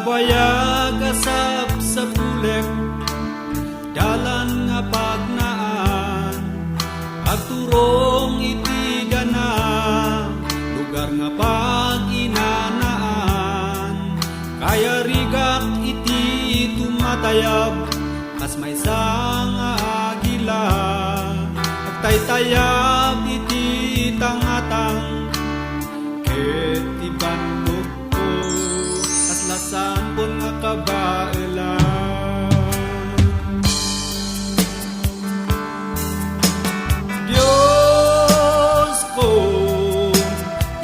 Nabayag asap sa pulek, dalan nga pagnaan, agturong iti gana, lugar nga pag-inanaan. Kaya rigak iti tumatayab, kas may sang agila, agtaytayab iti tangatang, ket ibandok ko, kas lasampon nga kabailan. Diyos ko,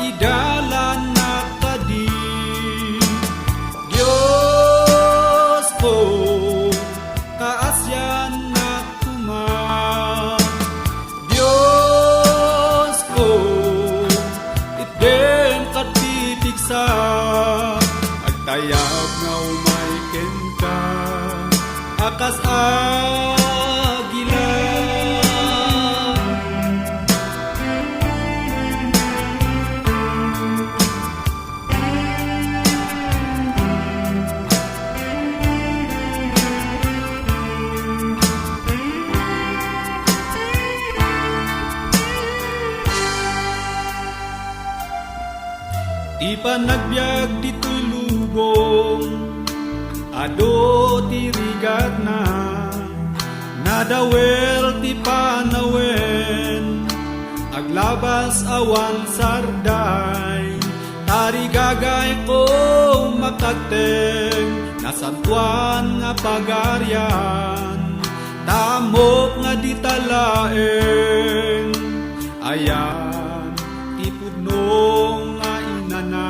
idalan na kadi. Diyos ko, kaasyan na kuma. Diyos ko, itden katitigsa, agtayab nga umayken ka, akas agila. Di pa nagbiag dito'y lubong, ado tirigat na, nadawer ti panawen, aglabas awan sarday, tarigagay ko makagteng, nasantuan nga pagaryan, tamok nga ditalaeng, ayan ti pudnong nga inana.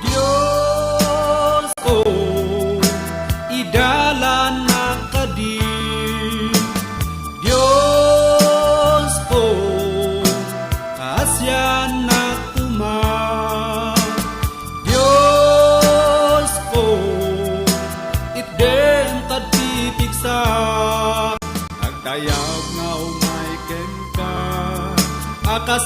Diyos ko, idalan na kadi. Diyos ko, kaasyan na kuma. Diyos ko, itden katipigsa, agtayab nga umayken ka, akas